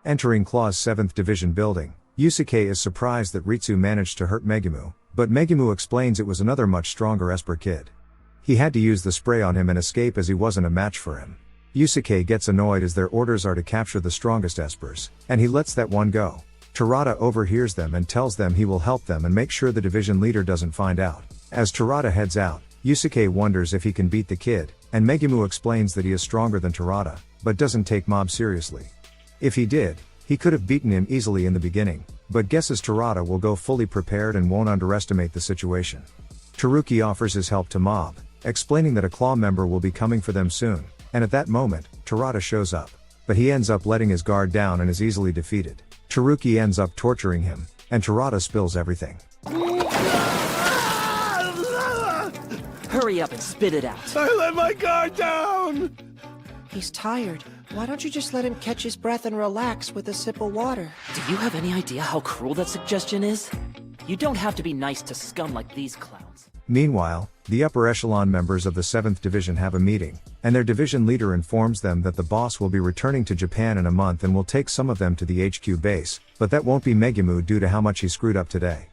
Entering Claw's 7th Division building, Yusuke is surprised that Ritsu managed to hurt Megumi, but Megumi explains it was another much stronger Esper kid. He had to use the spray on him and escape as he wasn't a match for him. Yusuke gets annoyed as their orders are to capture the strongest espers, and he lets that one go. Terada overhears them and tells them he will help them and make sure the division leader doesn't find out. As Terada heads out, Yusuke wonders if he can beat the kid, and Megumi explains that he is stronger than Terada, but doesn't take Mob seriously. If he did, he could have beaten him easily in the beginning, but guesses Terada will go fully prepared and won't underestimate the situation. Teruki offers his help to Mob, explaining that a Claw member will be coming for them soon, and at that moment, Terada shows up. But he ends up letting his guard down and is easily defeated. Teruki ends up torturing him, and Terada spills everything. Hurry up and spit it out. I let my guard down! He's tired. Why don't you just let him catch his breath and relax with a sip of water? Do you have any idea how cruel that suggestion is? You don't have to be nice to scum like these clowns. Meanwhile, the upper echelon members of the 7th Division have a meeting, and their division leader informs them that the boss will be returning to Japan in a month and will take some of them to the HQ base, but that won't be Megumi due to how much he screwed up today.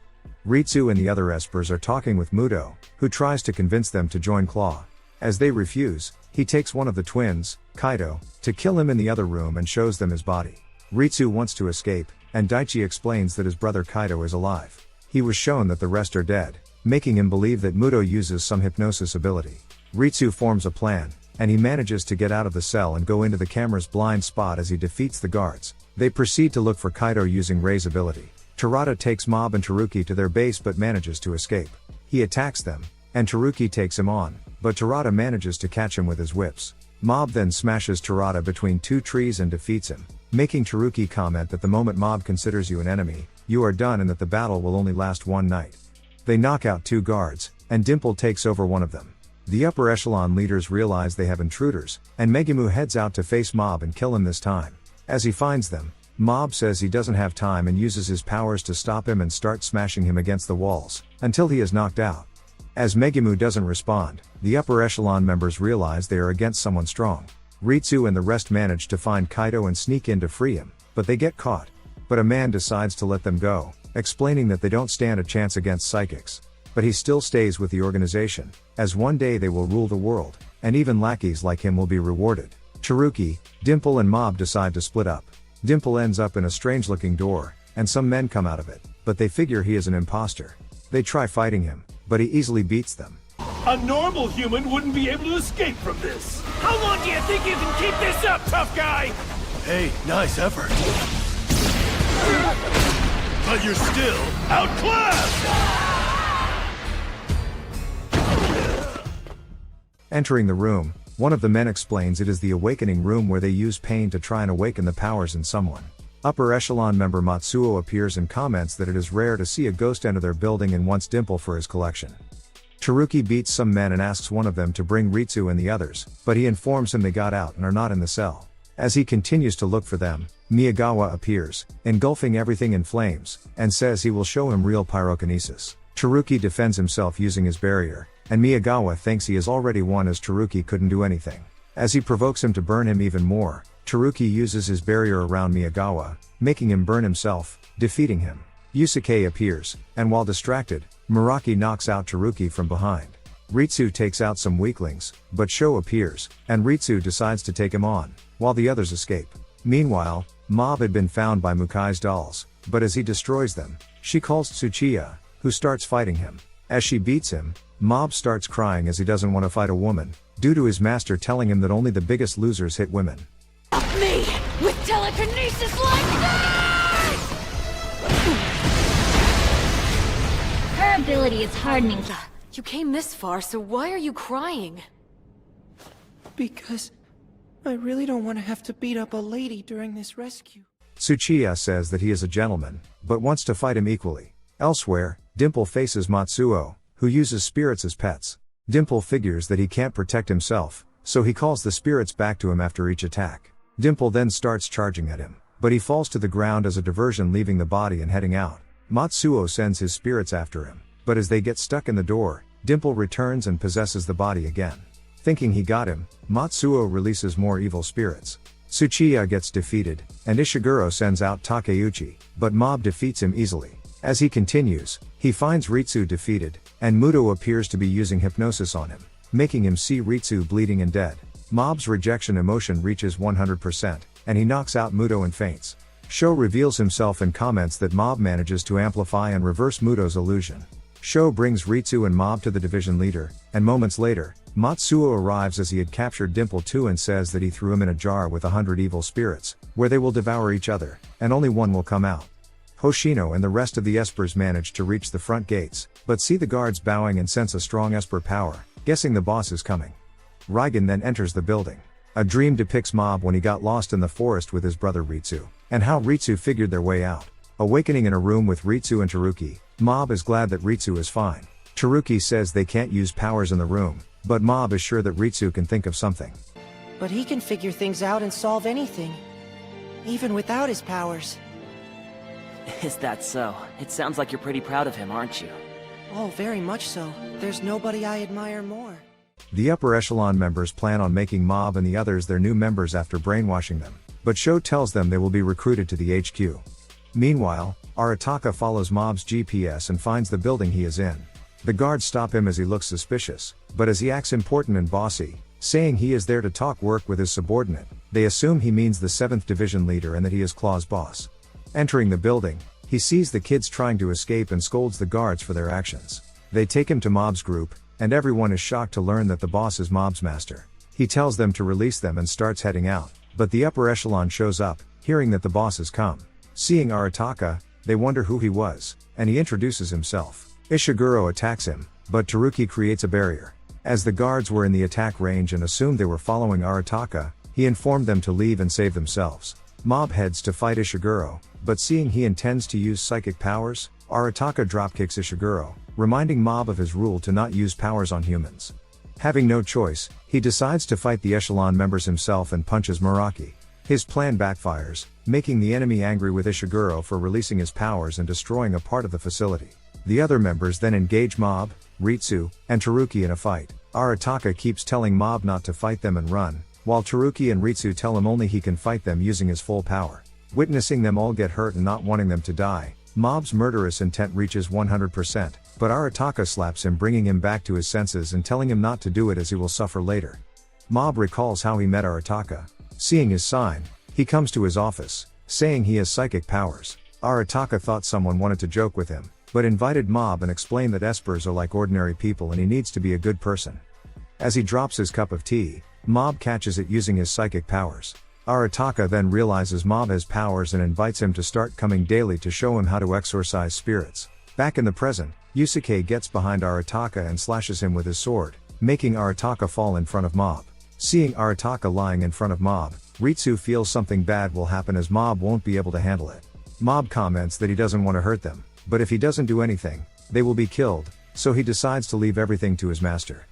Ritsu and the other espers are talking with Muto, who tries to convince them to join Claw. As they refuse, he takes one of the twins, Kaido, to kill him in the other room and shows them his body. Ritsu wants to escape, and Daichi explains that his brother Kaido is alive. He was shown that the rest are dead, making him believe that Muto uses some hypnosis ability. Ritsu forms a plan, and he manages to get out of the cell and go into the camera's blind spot as he defeats the guards. They proceed to look for Kaido using Rei's ability. Terada takes Mob and Teruki to their base but manages to escape. He attacks them, and Teruki takes him on, but Terada manages to catch him with his whips. Mob then smashes Terada between two trees and defeats him, making Teruki comment that the moment Mob considers you an enemy, you are done and that the battle will only last one night. They knock out two guards, and Dimple takes over one of them. The upper echelon leaders realize they have intruders, and Megumi heads out to face Mob and kill him this time. As he finds them, Mob says he doesn't have time and uses his powers to stop him and start smashing him against the walls, until he is knocked out. As Megumi doesn't respond, the upper echelon members realize they are against someone strong. Ritsu and the rest manage to find Kaido and sneak in to free him, but they get caught. But a man decides to let them go, explaining that they don't stand a chance against psychics. But he still stays with the organization, as one day they will rule the world, and even lackeys like him will be rewarded. Teruki, Dimple and Mob decide to split up. Dimple ends up in a strange-looking door, and some men come out of it, but they figure he is an imposter. They try fighting him, but he easily beats them. A normal human wouldn't be able to escape from this. How long do you think you can keep this up, tough guy? Hey, nice effort. But you're still outclassed! Entering the room, one of the men explains it is the awakening room where they use pain to try and awaken the powers in someone. Upper echelon member Matsuo appears and comments that it is rare to see a ghost enter their building and wants Dimple for his collection. Teruki beats some men and asks one of them to bring Ritsu and the others, but he informs him they got out and are not in the cell. As he continues to look for them, Miyagawa appears, engulfing everything in flames, and says he will show him real pyrokinesis. Teruki defends himself using his barrier, and Miyagawa thinks he has already won as Teruki couldn't do anything. As he provokes him to burn him even more, Teruki uses his barrier around Miyagawa, making him burn himself, defeating him. Yusuke appears, and while distracted, Muraki knocks out Teruki from behind. Ritsu takes out some weaklings, but Sho appears, and Ritsu decides to take him on, while the others escape. Meanwhile, Mob had been found by Mukai's dolls, but as he destroys them, she calls Tsuchiya, who starts fighting him. As she beats him, Mob starts crying as he doesn't want to fight a woman, due to his master telling him that only the biggest losers hit women. Help me with telekinesis like that! Her ability is hardening. You came this far, so why are you crying? Because I really don't want to have to beat up a lady during this rescue. Tsuchiya says that he is a gentleman, but wants to fight him equally. Elsewhere, Dimple faces Matsuo, who uses spirits as pets. Dimple figures that he can't protect himself, so he calls the spirits back to him after each attack. Dimple then starts charging at him, but he falls to the ground as a diversion, leaving the body and heading out. Matsuo sends his spirits after him, but as they get stuck in the door, Dimple returns and possesses the body again. Thinking he got him, Matsuo releases more evil spirits. Tsuchiya gets defeated, and Ishiguro sends out Takeuchi, but Mob defeats him easily. As he continues, he finds Ritsu defeated, and Muto appears to be using hypnosis on him, making him see Ritsu bleeding and dead. Mob's rejection emotion reaches 100%, and he knocks out Muto and faints. Sho reveals himself and comments that Mob manages to amplify and reverse Muto's illusion. Sho brings Ritsu and Mob to the division leader, and moments later, Matsuo arrives as he had captured Dimple too and says that he threw him in a jar with 100 evil spirits, where they will devour each other, and only one will come out. Hoshino and the rest of the espers manage to reach the front gates, but see the guards bowing and sense a strong esper power, guessing the boss is coming. Reigen then enters the building. A dream depicts Mob when he got lost in the forest with his brother Ritsu, and how Ritsu figured their way out. Awakening in a room with Ritsu and Teruki, Mob is glad that Ritsu is fine. Teruki says they can't use powers in the room, but Mob is sure that Ritsu can think of something. But he can figure things out and solve anything. Even without his powers. Is that so? It sounds like you're pretty proud of him, aren't you? Oh, very much so. There's nobody I admire more. The upper echelon members plan on making Mob and the others their new members after brainwashing them, but Sho tells them they will be recruited to the HQ. Meanwhile, Arataka follows Mob's GPS and finds the building he is in. The guards stop him as he looks suspicious, but as he acts important and bossy, saying he is there to talk work with his subordinate, they assume he means the 7th Division leader and that he is Claw's boss. Entering the building, he sees the kids trying to escape and scolds the guards for their actions. They take him to Mob's group, and everyone is shocked to learn that the boss is Mob's master. He tells them to release them and starts heading out, but the upper echelon shows up, hearing that the boss has come. Seeing Arataka, they wonder who he was, and he introduces himself. Ishiguro attacks him, but Teruki creates a barrier. As the guards were in the attack range and assumed they were following Arataka, he informed them to leave and save themselves. Mob heads to fight Ishiguro, but seeing he intends to use psychic powers, Arataka dropkicks Ishiguro, reminding Mob of his rule to not use powers on humans. Having no choice, he decides to fight the echelon members himself and punches Muraki. His plan backfires, making the enemy angry with Ishiguro for releasing his powers and destroying a part of the facility. The other members then engage Mob, Ritsu, and Teruki in a fight. Arataka keeps telling Mob not to fight them and run, while Teruki and Ritsu tell him only he can fight them using his full power. Witnessing them all get hurt and not wanting them to die, Mob's murderous intent reaches 100%, but Arataka slaps him, bringing him back to his senses and telling him not to do it as he will suffer later. Mob recalls how he met Arataka. Seeing his sign, he comes to his office, saying he has psychic powers. Arataka thought someone wanted to joke with him, but invited Mob and explained that espers are like ordinary people and he needs to be a good person. As he drops his cup of tea, Mob catches it using his psychic powers. Arataka then realizes Mob has powers and invites him to start coming daily to show him how to exorcise spirits. Back in the present, Yusuke gets behind Arataka and slashes him with his sword, making Arataka fall in front of Mob. Seeing Arataka lying in front of Mob, Ritsu feels something bad will happen as Mob won't be able to handle it. Mob comments that he doesn't want to hurt them, but if he doesn't do anything, they will be killed, so he decides to leave everything to his master.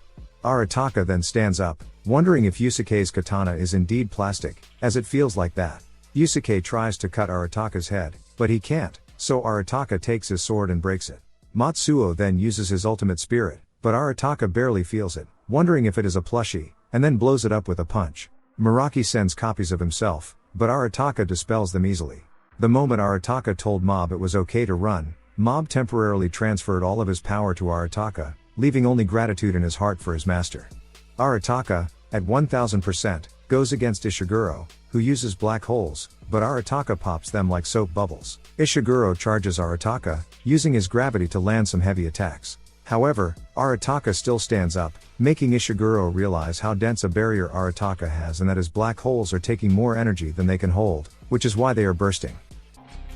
Arataka then stands up, wondering if Yusuke's katana is indeed plastic, as it feels like that. Yusuke tries to cut Arataka's head, but he can't, so Arataka takes his sword and breaks it. Matsuo then uses his ultimate spirit, but Arataka barely feels it, wondering if it is a plushie, and then blows it up with a punch. Muraki sends copies of himself, but Arataka dispels them easily. The moment Arataka told Mob it was okay to run, Mob temporarily transferred all of his power to Arataka, leaving only gratitude in his heart for his master. Arataka, at 1000%, goes against Ishiguro, who uses black holes, but Arataka pops them like soap bubbles. Ishiguro charges Arataka, using his gravity to land some heavy attacks. However, Arataka still stands up, making Ishiguro realize how dense a barrier Arataka has and that his black holes are taking more energy than they can hold, which is why they are bursting.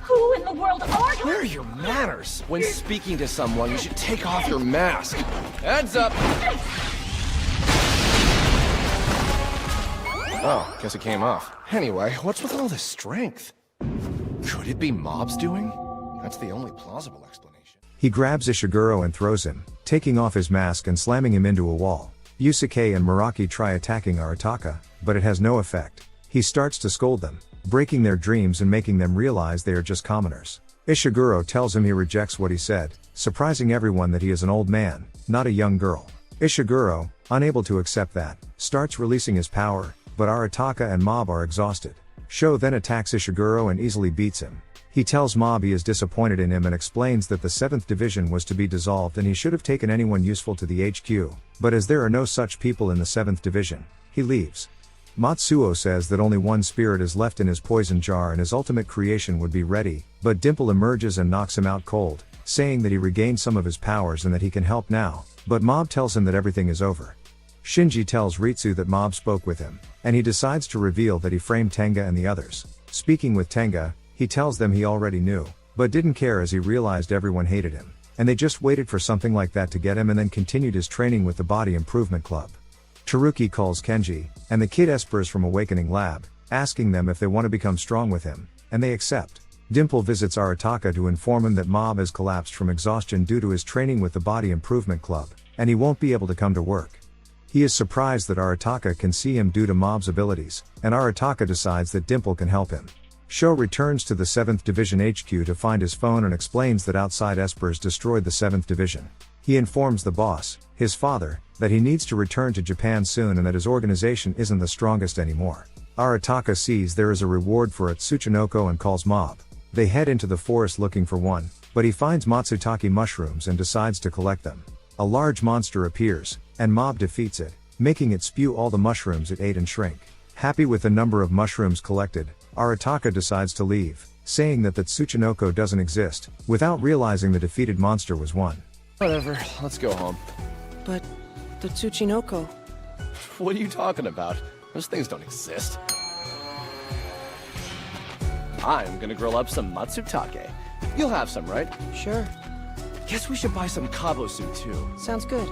Who in the world are you? Where are your manners? When speaking to someone, you should take off your mask. Heads up! Oh, guess it came off. Anyway, what's with all this strength? Could it be Mob's doing? That's the only plausible explanation. He grabs Ishiguro and throws him, taking off his mask and slamming him into a wall. Yusuke and Muraki try attacking Arataka, but it has no effect. He starts to scold them, breaking their dreams and making them realize they are just commoners. Ishiguro tells him he rejects what he said, surprising everyone that he is an old man, not a young girl. Ishiguro, unable to accept that, starts releasing his power, but Arataka and Mob are exhausted. Sho then attacks Ishiguro and easily beats him. He tells Mob he is disappointed in him and explains that the 7th Division was to be dissolved and he should have taken anyone useful to the HQ, but as there are no such people in the 7th Division, he leaves. Matsuo says that only one spirit is left in his poison jar and his ultimate creation would be ready, but Dimple emerges and knocks him out cold, saying that he regained some of his powers and that he can help now, but Mob tells him that everything is over. Shinji tells Ritsu that Mob spoke with him, and he decides to reveal that he framed Tenga and the others. Speaking with Tenga, he tells them he already knew, but didn't care as he realized everyone hated him, and they just waited for something like that to get him and then continued his training with the Body Improvement Club. Taruki calls Kenji, and the kid espers from Awakening Lab, asking them if they want to become strong with him, and they accept. Dimple visits Arataka to inform him that Mob has collapsed from exhaustion due to his training with the Body Improvement Club, and he won't be able to come to work. He is surprised that Arataka can see him due to Mob's abilities, and Arataka decides that Dimple can help him. Sho returns to the 7th Division HQ to find his phone and explains that outside espers destroyed the 7th Division. He informs the boss, his father, that he needs to return to Japan soon and that his organization isn't the strongest anymore. Arataka sees there is a reward for Tsuchinoko and calls Mob. They head into the forest looking for one, but he finds Matsutake mushrooms and decides to collect them. A large monster appears, and Mob defeats it, making it spew all the mushrooms it ate and shrink. Happy with the number of mushrooms collected, Arataka decides to leave, saying that Tsuchinoko doesn't exist, without realizing the defeated monster was one. Whatever, let's go home. But the Tsuchinoko. What are you talking about? Those things don't exist. I'm gonna grill up some matsutake. You'll have some, right? Sure. Guess we should buy some kabo soup too. Sounds good.